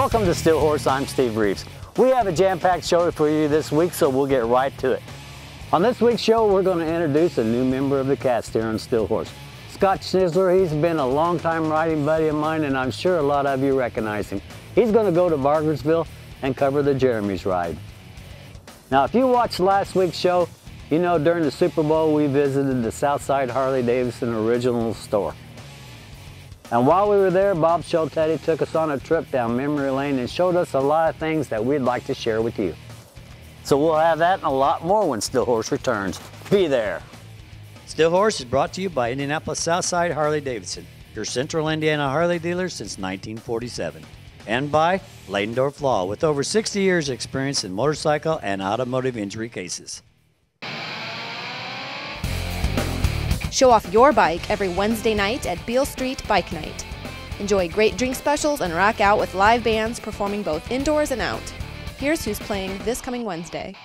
Welcome to Steel Horse, I'm Steve Reeves. We have a jam-packed show for you this week, so we'll get right to it. On this week's show, we're going to introduce a new member of the cast here on Steel Horse. Scott Schnitzler, he's been a long-time riding buddy of mine, and I'm sure a lot of you recognize him. He's going to go to Bargersville and cover the Jeremy's ride. Now, if you watched last week's show, you know during the Super Bowl we visited the Southside Harley-Davidson original store. And while we were there, Bob Schultetti took us on a trip down memory lane and showed us a lot of things that we'd like to share with you. So we'll have that and a lot more when Steel Horse returns. Be there. Steel Horse is brought to you by Indianapolis Southside Harley-Davidson, your Central Indiana Harley dealer since 1947. And by Leidendorf Law, with over 60 years experience in motorcycle and automotive injury cases. Show off your bike every Wednesday night at Beale Street Bike Night. Enjoy great drink specials and rock out with live bands performing both indoors and out. Here's who's playing this coming Wednesday.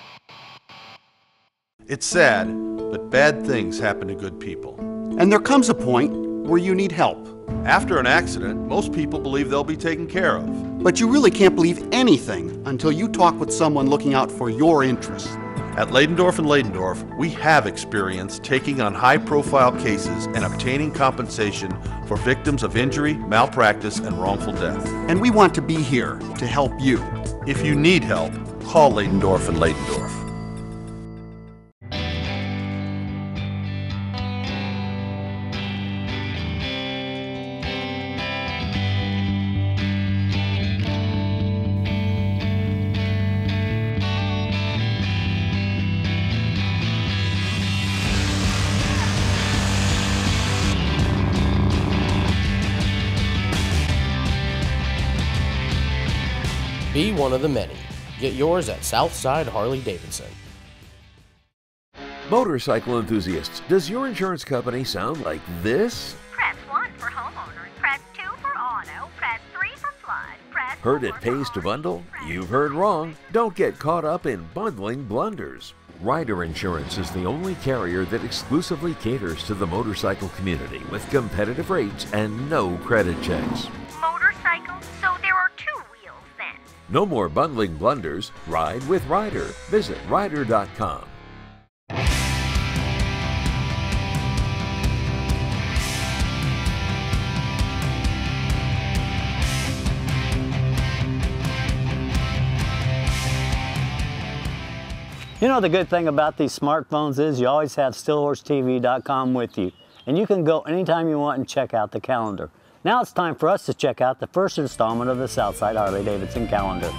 It's sad, but bad things happen to good people. And there comes a point where you need help. After an accident, most people believe they'll be taken care of. But you really can't believe anything until you talk with someone looking out for your interests. At Leidendorf & Leidendorf, we have experience taking on high-profile cases and obtaining compensation for victims of injury, malpractice, and wrongful death. And we want to be here to help you. If you need help, call Leidendorf & Leidendorf. Be one of the many. Get yours at Southside Harley-Davidson. Motorcycle enthusiasts, does your insurance company sound like this? Press 1 for homeowners, press 2 for auto, press 3 for flood, press Heard it 4 pays for to bundle? press You've heard wrong. Don't get caught up in bundling blunders. Ryder Insurance is the only carrier that exclusively caters to the motorcycle community with competitive rates and no credit checks. motorcycles, so there are 2 wheels then. No more bundling blunders. Ride with Ryder. Visit Ryder.com. You know, the good thing about these smartphones is you always have SteelHorseTV.com with you, and you can go anytime you want and check out the calendar. Now it's time for us to check out the first installment of the Southside Harley-Davidson calendar.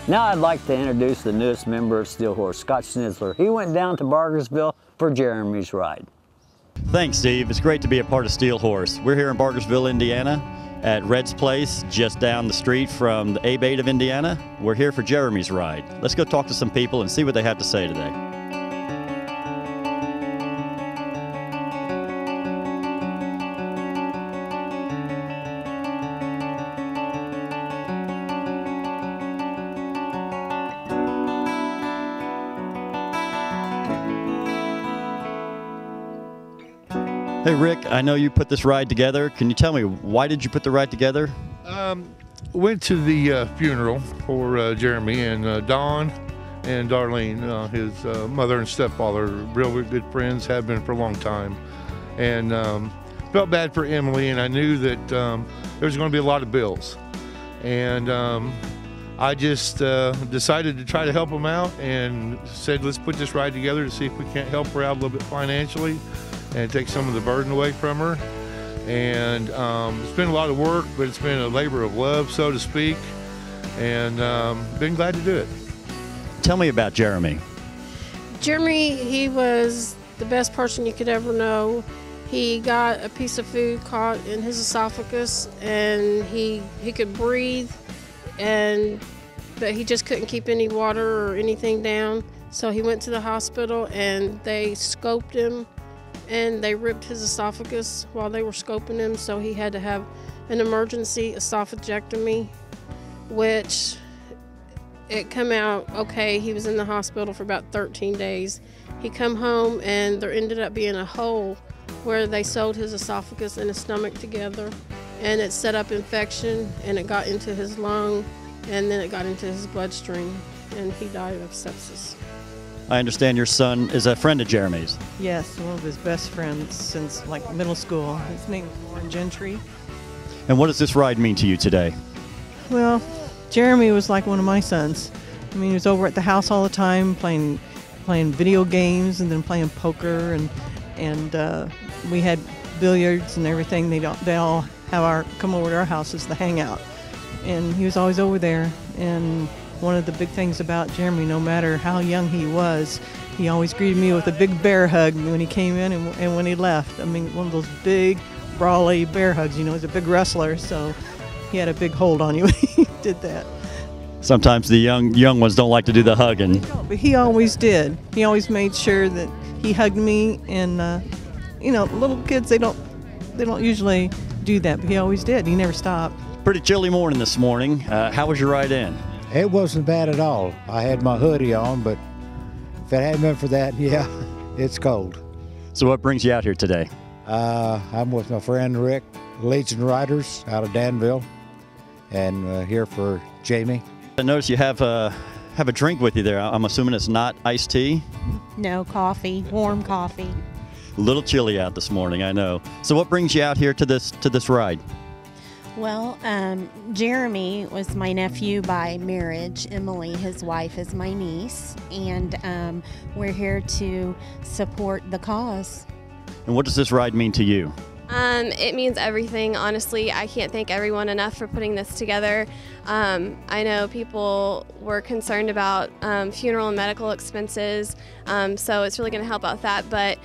Now I'd like to introduce the newest member of Steel Horse, Scott Schnitzler. He went down to Bargersville for Jeremy's ride. Thanks, Steve. It's great to be a part of Steel Horse. We're here in Bargersville, Indiana at Red's Place, just down the street from the Ep3 of Indiana. We're here for Jeremy's ride. Let's go talk to some people and see what they have to say today. Hey Rick, I know you put this ride together. Can you tell me, why did you put the ride together? Went to the funeral for Jeremy, and Don and Darlene, his mother and stepfather, real good friends, have been for a long time. And felt bad for Emily, and I knew that there was going to be a lot of bills. And I just decided to try to help them out and said, let's put this ride together to see if we can't help her out a little bit financially and take some of the burden away from her. And it's been a lot of work, but it's been a labor of love, so to speak, and been glad to do it. Tell me about Jeremy. Jeremy, he was the best person you could ever know. He got a piece of food caught in his esophagus, and he could breathe, but he just couldn't keep any water or anything down. So he went to the hospital, and they scoped him, and they ripped his esophagus while they were scoping him, so he had to have an emergency esophagectomy, which it come out okay. He was in the hospital for about 13 days. He come home, and there ended up being a hole where they sewed his esophagus and his stomach together, and it set up infection, and it got into his lung, and then it got into his bloodstream, and he died of sepsis. I understand your son is a friend of Jeremy's. Yes, one of his best friends since like middle school. His name is Warren Gentry. And what does this ride mean to you today? Well, Jeremy was like one of my sons. I mean, he was over at the house all the time playing video games and then playing poker, and we had billiards and everything. They all have come over to our houses to hang out, and he was always over there. And one of the big things about Jeremy, no matter how young he was, he always greeted me with a big bear hug when he came in and when he left. I mean, one of those big, brawly bear hugs. You know, he's a big wrestler, so he had a big hold on you when he did that. Sometimes the young ones don't like to do the hugging. But he always did. He always made sure that he hugged me, and you know, little kids, they don't usually do that, but he always did. He never stopped. Pretty chilly morning this morning. How was your ride in? It wasn't bad at all. I had my hoodie on, but if it hadn't been for that, yeah, it's cold. So what brings you out here today? I'm with my friend Rick, Legion Riders out of Danville, and here for Jamie. I noticed you have a drink with you there. I'm assuming it's not iced tea? No, coffee, warm coffee. A little chilly out this morning, I know. So what brings you out here to this ride? Well, Jeremy was my nephew by marriage. Emily, his wife, is my niece, and we're here to support the cause. And what does this ride mean to you? It means everything, honestly. I can't thank everyone enough for putting this together. I know people were concerned about funeral and medical expenses, so it's really going to help out that, but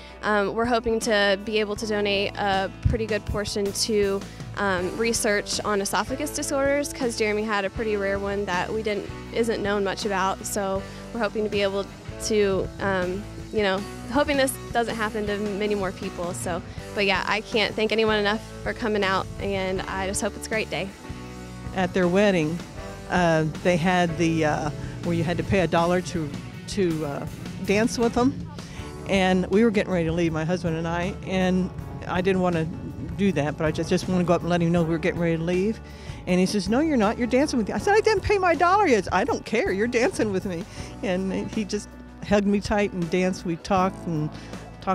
we're hoping to be able to donate a pretty good portion to research on esophagus disorders, because Jeremy had a pretty rare one that isn't known much about, so we're hoping to be able to hoping this doesn't happen to many more people. So, but yeah, I can't thank anyone enough for coming out, and I just hope it's a great day. At their wedding, they had the where you had to pay $1 to dance with them, and we were getting ready to leave, my husband and I didn't want to do that, but I just want to go up and let him know we were getting ready to leave. And he says, "No, you're not. You're dancing with me." I said, "I didn't pay my $1 yet." "I don't care. You're dancing with me." And he just hugged me tight and danced. We talked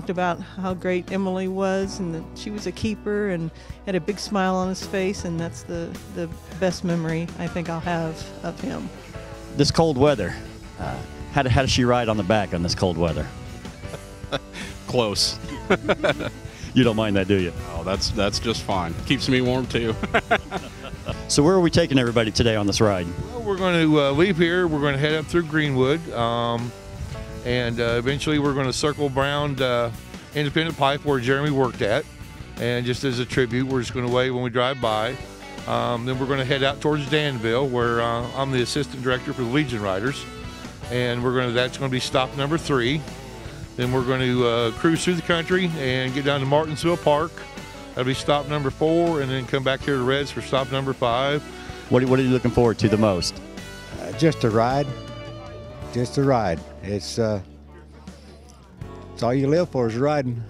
about how great Emily was, and that she was a keeper, and had a big smile on his face, and that's the best memory I think I'll have of him. This cold weather, how does she ride on the back on this cold weather? Close. You don't mind that, do you? Oh, that's just fine. Keeps me warm too. So where are we taking everybody today on this ride? Well, we're going to leave here. We're going to head up through Greenwood, and eventually we're going to circle around Independent Pipe where Jeremy worked at, and just as a tribute, we're just going to wave when we drive by. Then we're going to head out towards Danville, where I'm the assistant director for the Legion Riders, and that's going to be stop number 3. Then we're going to cruise through the country and get down to Martinsville Park. That'll be stop number 4, and then come back here to Reds for stop number 5. What are you looking forward to the most? Just a ride. Just a ride. It's all you live for is riding.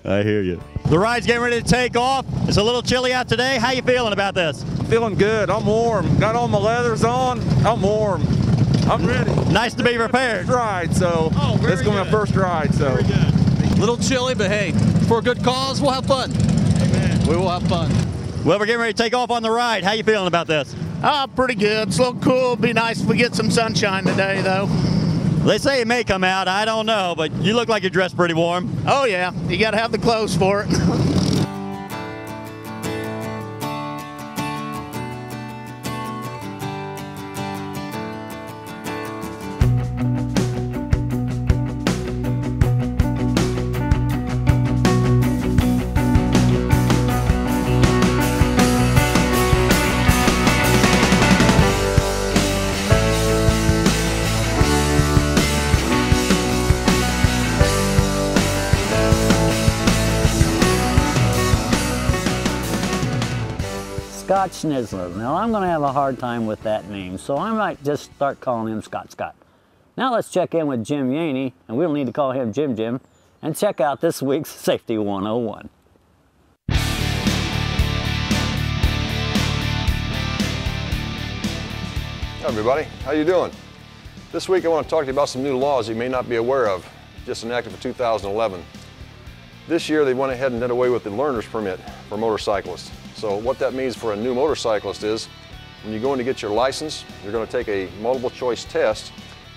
I hear you. The ride's getting ready to take off. It's a little chilly out today. How you feeling about this? I'm feeling good. I'm warm. Got all my leathers on. I'm warm. I'm ready. Nice to be prepared. First ride, so this is going to be my first ride. So. Very good. A little chilly, but hey, for a good cause, we'll have fun. Amen. We will have fun. Well, we're getting ready to take off on the ride. How you feeling about this? Pretty good. It's a little cool. Be nice if we get some sunshine today, though. They say it may come out. I don't know, but you look like you're dressed pretty warm. Oh, yeah. You got to have the clothes for it. Scott Schnitzler. Now I'm going to have a hard time with that name, so I might just start calling him Scott. Now let's check in with Jim Yaney, and we don't need to call him Jim, and check out this week's Safety 101. Hi everybody, how you doing? This week I want to talk to you about some new laws you may not be aware of, just enacted for 2011. This year they went ahead and did away with the learner's permit for motorcyclists. So what that means for a new motorcyclist is when you're going to get your license, you're going to take a multiple choice test,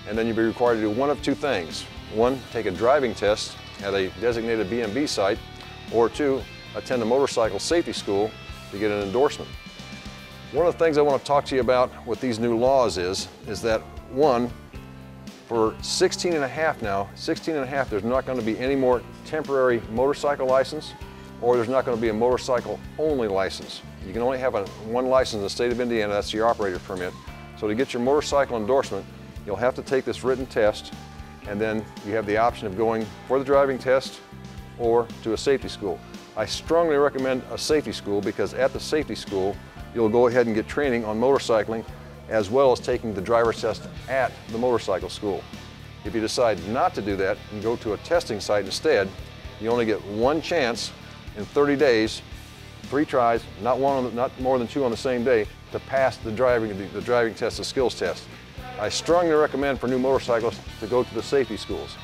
and then you'll be required to do one of two things. One, take a driving test at a designated B&B site, or two, attend a motorcycle safety school to get an endorsement. One of the things I want to talk to you about with these new laws is that one, for 16 and a half now, there's not going to be any more temporary motorcycle license, or there's not going to be a motorcycle only license. You can only have one license in the state of Indiana, that's your operator permit. So to get your motorcycle endorsement, you'll have to take this written test, and then you have the option of going for the driving test or to a safety school. I strongly recommend a safety school because at the safety school, you'll go ahead and get training on motorcycling as well as taking the driver's test at the motorcycle school. If you decide not to do that and go to a testing site instead, you only get one chance in 30 days, 3 tries, not more than 2 on the same day, to pass the driving test, the skills test. I strongly recommend for new motorcyclists to go to the safety schools.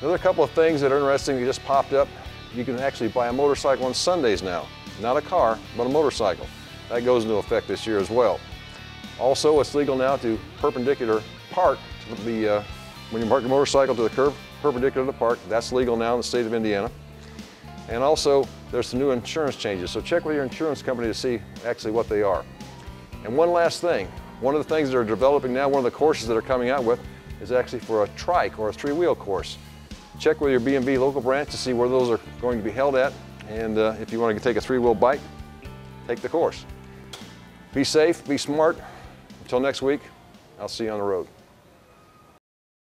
Another couple of things that are interesting that just popped up, you can actually buy a motorcycle on Sundays now. Not a car, but a motorcycle. That goes into effect this year as well. Also, it's legal now to perpendicular park to the, when you park your motorcycle to the curb, perpendicular to the park. That's legal now in the state of Indiana. And also, there's some new insurance changes, so check with your insurance company to see actually what they are. And one last thing, one of the things that are developing now, one of the courses that are coming out with, is actually for a trike or a 3-wheel course. Check with your B&B local branch to see where those are going to be held at, and if you want to take a 3-wheel bike, take the course. Be safe, be smart. Until next week, I'll see you on the road.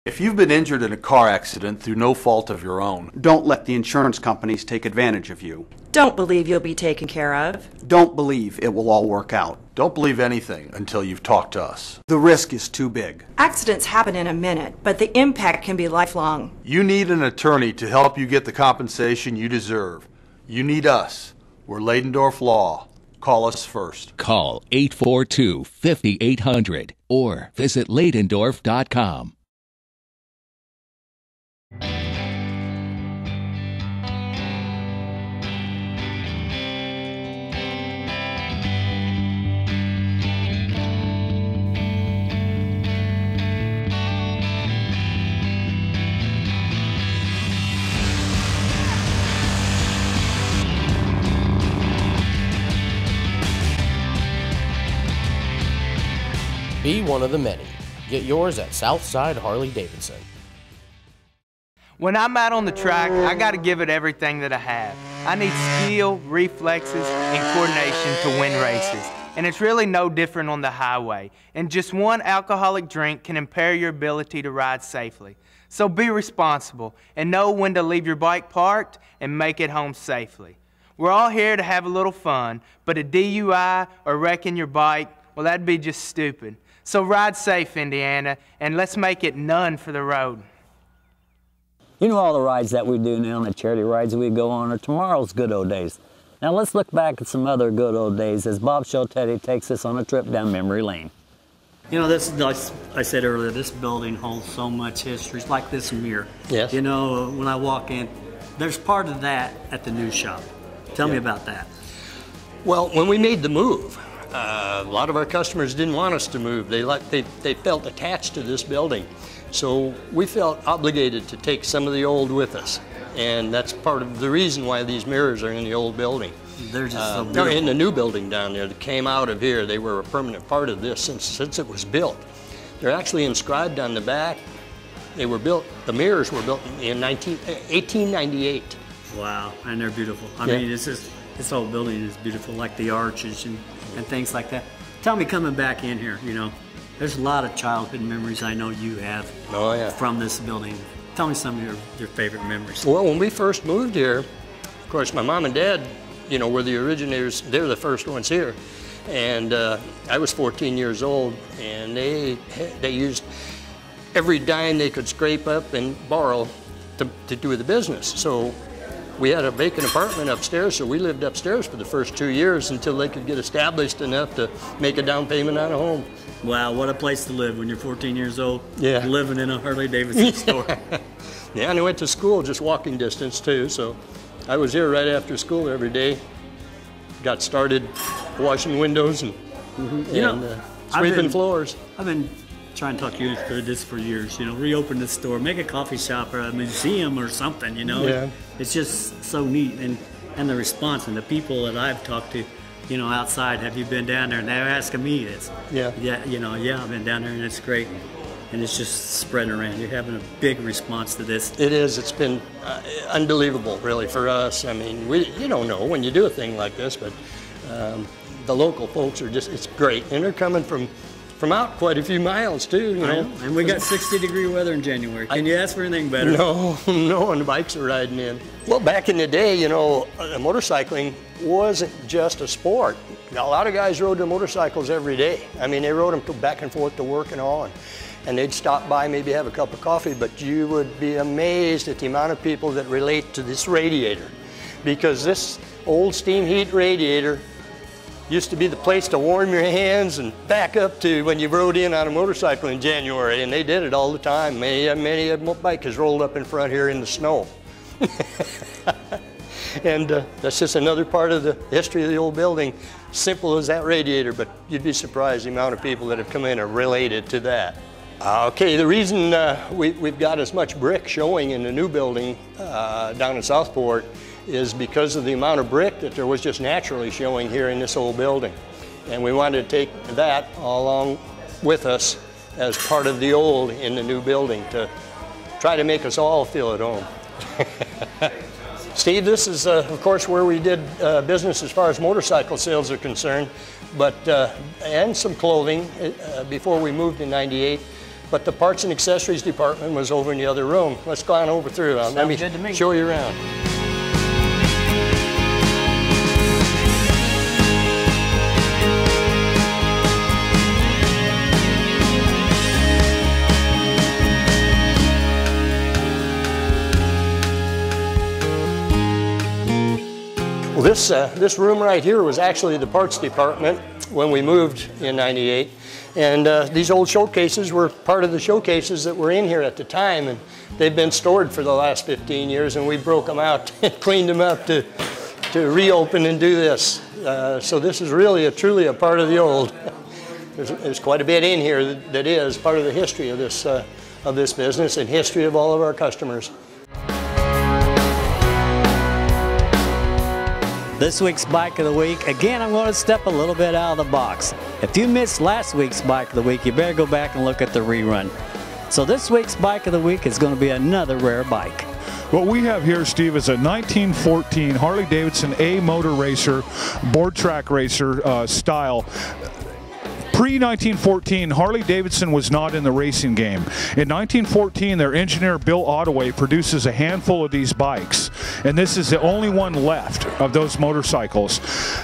If you've been injured in a car accident through no fault of your own, Don't let the insurance companies take advantage of you. Don't believe you'll be taken care of. Don't believe it will all work out. don't believe anything until you've talked to us. The risk is too big. Accidents happen in a minute, but the impact can be lifelong. You need an attorney to help you get the compensation you deserve. You need us. We're Leidendorf Law. Call us first. Call 842-5800 or visit Leidendorf.com. Be one of the many. Get yours at Southside Harley Davidson. When I'm out on the track, I got to give it everything that I have. I need skill, reflexes, and coordination to win races. And it's really no different on the highway. And just one alcoholic drink can impair your ability to ride safely. So be responsible and know when to leave your bike parked and make it home safely. We're all here to have a little fun, but a DUI or wrecking your bike, well, that'd be just stupid. So ride safe, Indiana, and let's make it none for the road. You know all the rides that we do now and the charity rides we go on are tomorrow's good old days. Now let's look back at some other good old days as Bob Schotetti takes us on a trip down memory lane. You know, this, like I said earlier, this building holds so much history. It's like this mirror. Yes. You know, when I walk in, there's part of that at the new shop. Tell me about that. Well, when we made the move, a lot of our customers didn't want us to move. They felt attached to this building. So we felt obligated to take some of the old with us. And that's part of the reason why these mirrors are in the old building. They're just so they're beautiful. in the new building down there that came out of here. They were a permanent part of this since it was built. They're actually inscribed on the back. They were built, the mirrors were built in 1898. Wow, and they're beautiful. I Yeah. mean, this whole building is beautiful, like the arches and things like that. Tell me, coming back in here, you know, there's a lot of childhood memories I know you have from this building. Tell me some of your favorite memories. Well, when we first moved here, of course, my mom and dad, you know, were the originators. They're the first ones here. And I was 14 years old, and they used every dime they could scrape up and borrow to do the business. So we had a vacant apartment upstairs, so we lived upstairs for the first 2 years until they could get established enough to make a down payment on a home. Wow, what a place to live when you're 14 years old, Yeah. living in a Harley-Davidson store. Yeah, and I went to school just walking distance too, so I was here right after school every day. Got started washing windows and, You know, sweeping floors. I've been trying to talk you into this for years, you know, reopen the store, make a coffee shop or a museum or something, you know. Yeah. It's just so neat, and the response and the people that I've talked to, you know, outside, have you been down there? And they're asking me this. Yeah. Yeah, you know, yeah, I've been down there and it's great. And it's just spreading around. You're having a big response to this. It is. It's been unbelievable, really, for us. I mean, you don't know when you do a thing like this, but the local folks are just—it's great, and they're coming from out quite a few miles too. You know, and we got 60-degree weather in January. Can you ask for anything better? No, and the bikes are riding in. Well, back in the day, you know, motorcycling wasn't just a sport. A lot of guys rode their motorcycles every day. I mean, they rode them back and forth to work and all. And they'd stop by, maybe have a cup of coffee, but you would be amazed at the amount of people that relate to this radiator. Because this old steam heat radiator used to be the place to warm your hands and back up to when you rode in on a motorcycle in January, and they did it all the time. Many of bikers rolled up in front here in the snow. And that's just another part of the history of the old building. Simple as that radiator, but you'd be surprised the amount of people that have come in are related to that. Okay, the reason we've got as much brick showing in the new building down in Southport is because of the amount of brick that there was just naturally showing here in this old building. And we wanted to take that along with us as part of the old in the new building to try to make us all feel at home. Steve, this is of course where we did business as far as motorcycle sales are concerned, but and some clothing before we moved in '98. But the parts and accessories department was over in the other room. Let's go on over through. Let me show you around. Well, this room right here was actually the parts department when we moved in '98. And these old showcases were part of the showcases that were in here at the time, and they've been stored for the last 15 years, and we broke them out and cleaned them up to reopen and do this. So this is really truly a part of the old. There's quite a bit in here that is part of the history of this business and history of all of our customers. This week's Bike of the Week, again, I'm going to step a little bit out of the box. If you missed last week's Bike of the Week, you better go back and look at the rerun. So this week's Bike of the Week is going to be another rare bike. What we have here, Steve, is a 1914 Harley-Davidson A Motor Racer, board track racer style. Pre-1914, Harley-Davidson was not in the racing game. In 1914, their engineer Bill Ottaway produces a handful of these bikes. and this is the only one left of those motorcycles.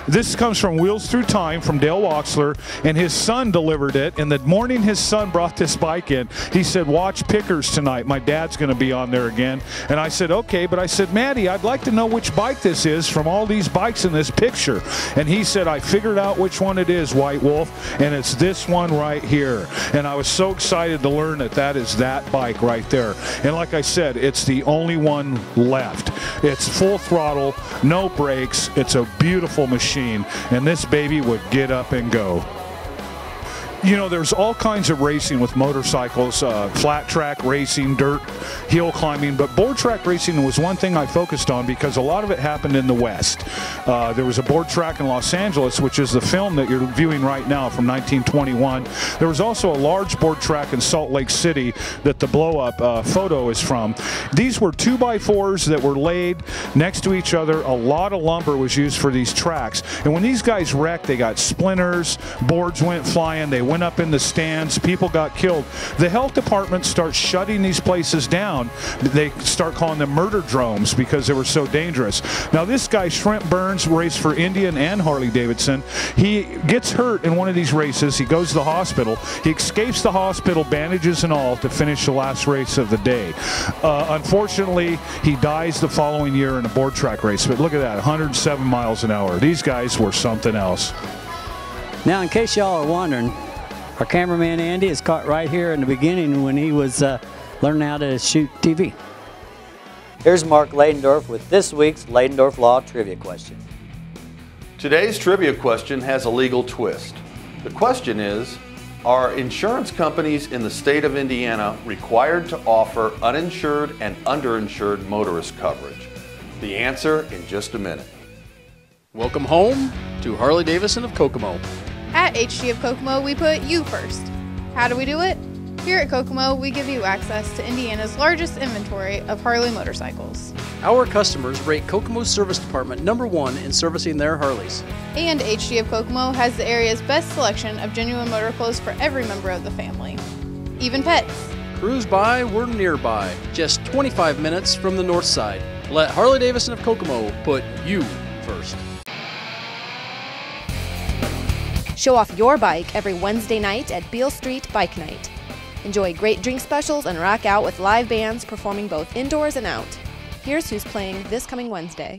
This comes from Wheels Through Time from Dale Waxler, and his son delivered it. And the morning his son brought this bike in, he said, "Watch Pickers tonight. My dad's going to be on there again." And I said, "Okay," but I said, "Maddie, I'd like to know which bike this is from all these bikes in this picture." And he said, "I figured out which one it is, White Wolf, and it's this one right here." And I was so excited to learn that that is that bike right there. And like I said, it's the only one left. It's full throttle, no brakes. It's a beautiful machine, and this baby would get up and go. You know, there's all kinds of racing with motorcycles, flat track racing, dirt, hill climbing, but board track racing was one thing I focused on because a lot of it happened in the West. There was a board track in Los Angeles, which is the film that you're viewing right now from 1921. There was also a large board track in Salt Lake City that the blow-up photo is from. These were 2x4s that were laid next to each other. A lot of lumber was used for these tracks. And when these guys wrecked, they got splinters, boards went flying, they went up in the stands, people got killed. The health department starts shutting these places down. They start calling them murder dromes because they were so dangerous. Now this guy, Shrimp Burns, raced for Indian and Harley Davidson. He gets hurt in one of these races. He goes to the hospital. He escapes the hospital, bandages and all, to finish the last race of the day. Unfortunately, he dies the following year in a board track race. But look at that, 107 miles an hour. These guys were something else. Now, in case y'all are wondering, our cameraman Andy is caught right here in the beginning when he was learning how to shoot TV. Here's Mark Leidendorf with this week's Leidendorf Law Trivia question. Today's trivia question has a legal twist. The question is, are insurance companies in the state of Indiana required to offer uninsured and underinsured motorist coverage? The answer in just a minute. Welcome home to Harley Davidson of Kokomo. At HG of Kokomo, we put you first. How do we do it? Here at Kokomo, we give you access to Indiana's largest inventory of Harley motorcycles. Our customers rate Kokomo's service department #1 in servicing their Harleys. And HG of Kokomo has the area's best selection of genuine motor clothes for every member of the family, even pets. Cruise by, we're nearby, just 25 minutes from the north side. Let Harley Davidson of Kokomo put you first. Show off your bike every Wednesday night at Beale Street Bike Night. Enjoy great drink specials and rock out with live bands performing both indoors and out. Here's who's playing this coming Wednesday.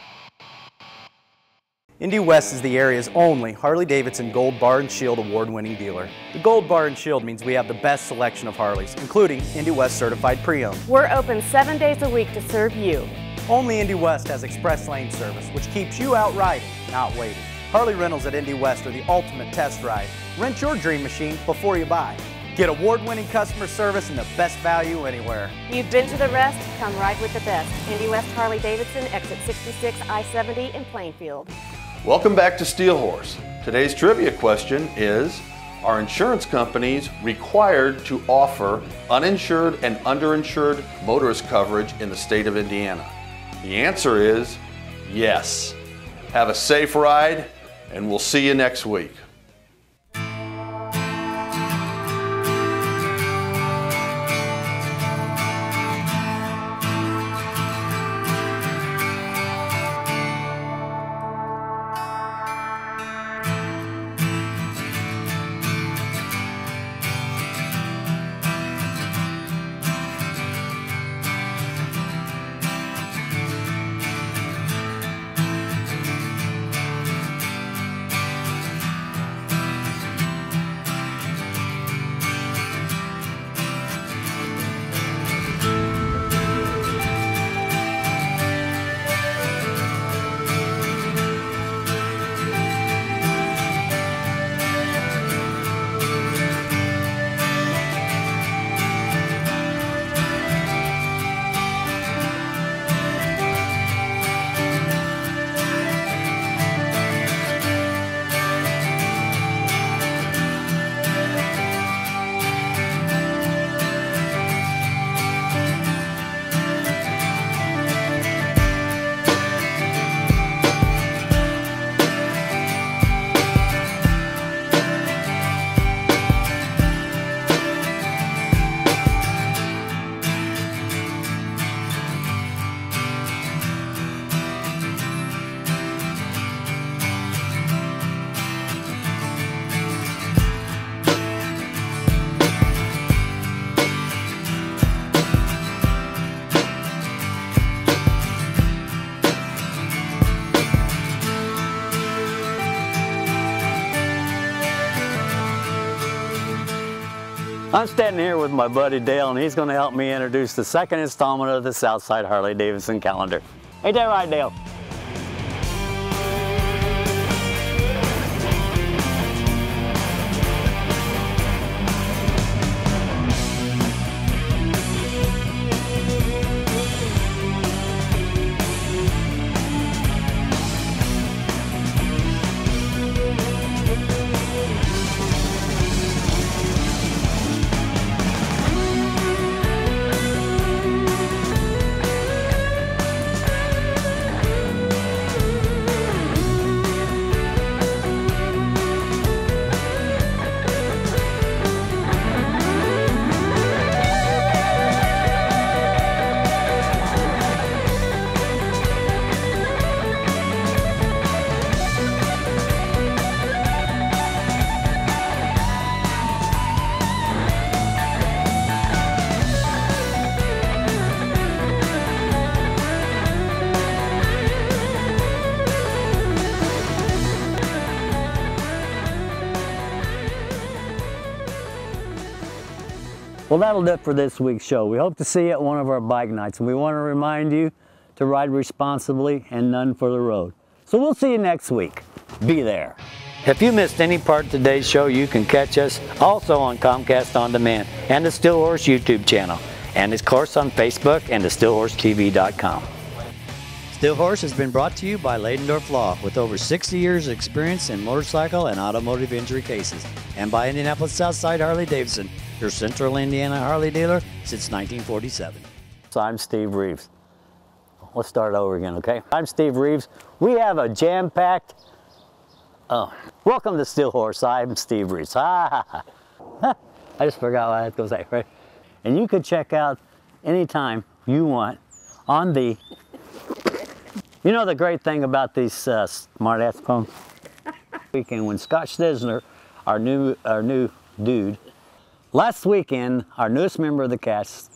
Indy West is the area's only Harley-Davidson Gold Bar and Shield award-winning dealer. The Gold Bar and Shield means we have the best selection of Harleys, including Indy West certified pre-owned. We're open 7 days a week to serve you. Only Indy West has express lane service, which keeps you out riding, not waiting. Harley rentals at Indy West are the ultimate test ride. Rent your dream machine before you buy. Get award-winning customer service and the best value anywhere. You've been to the rest, come ride with the best. Indy West Harley Davidson, exit 66 I-70 in Plainfield. Welcome back to Steel Horse. Today's trivia question is, are insurance companies required to offer uninsured and underinsured motorist coverage in the state of Indiana? The answer is yes. Have a safe ride, and we'll see you next week. I'm standing here with my buddy Dale, and he's going to help me introduce the second installment of the Southside Harley-Davidson calendar. Ain't that right, Dale? Well, that'll do it for this week's show. We hope to see you at one of our bike nights, and we want to remind you to ride responsibly and none for the road. So we'll see you next week. Be there. If you missed any part of today's show, you can catch us also on Comcast On Demand and the Still Horse YouTube channel, and of course on Facebook and the StillHorseTV.com. Still Horse has been brought to you by Leidendorf Law, with over 60 years of experience in motorcycle and automotive injury cases, and by Indianapolis Southside Harley-Davidson, your Central Indiana Harley dealer since 1947. So I'm Steve Reeves. Let's start over again, okay? I'm Steve Reeves. We have a jam-packed, welcome to Still Horse. I'm Steve Reeves. I just forgot what I had to say, right? And you could check out anytime you want on the, you know the great thing about these smart-ass phones? Weekend when Scott Schnitzler, our new dude, last weekend, our newest member of the cast.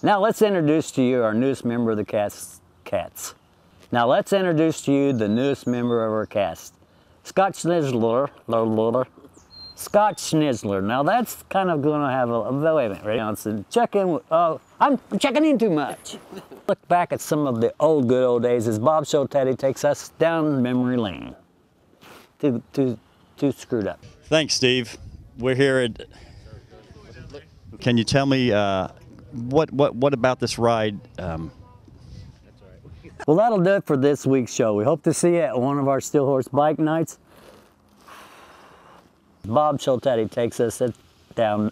Now let's introduce to you our newest member of the cats. Now let's introduce to you the newest member of our cast, Scott Schnitzler. Scott Schnitzler. Now that's kind of going to have wait a minute, right? Now, so check in. I'm checking in too much. Look back at some of the good old days as Bob Show Teddy takes us down memory lane. Too screwed up. Thanks, Steve. We're here at. Can you tell me what about this ride? Well, that'll do it for this week's show. We hope to see you at one of our Still Horse bike nights. Bob Schultetti takes us down.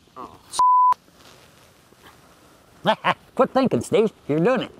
Quit thinking, Steve. You're doing it.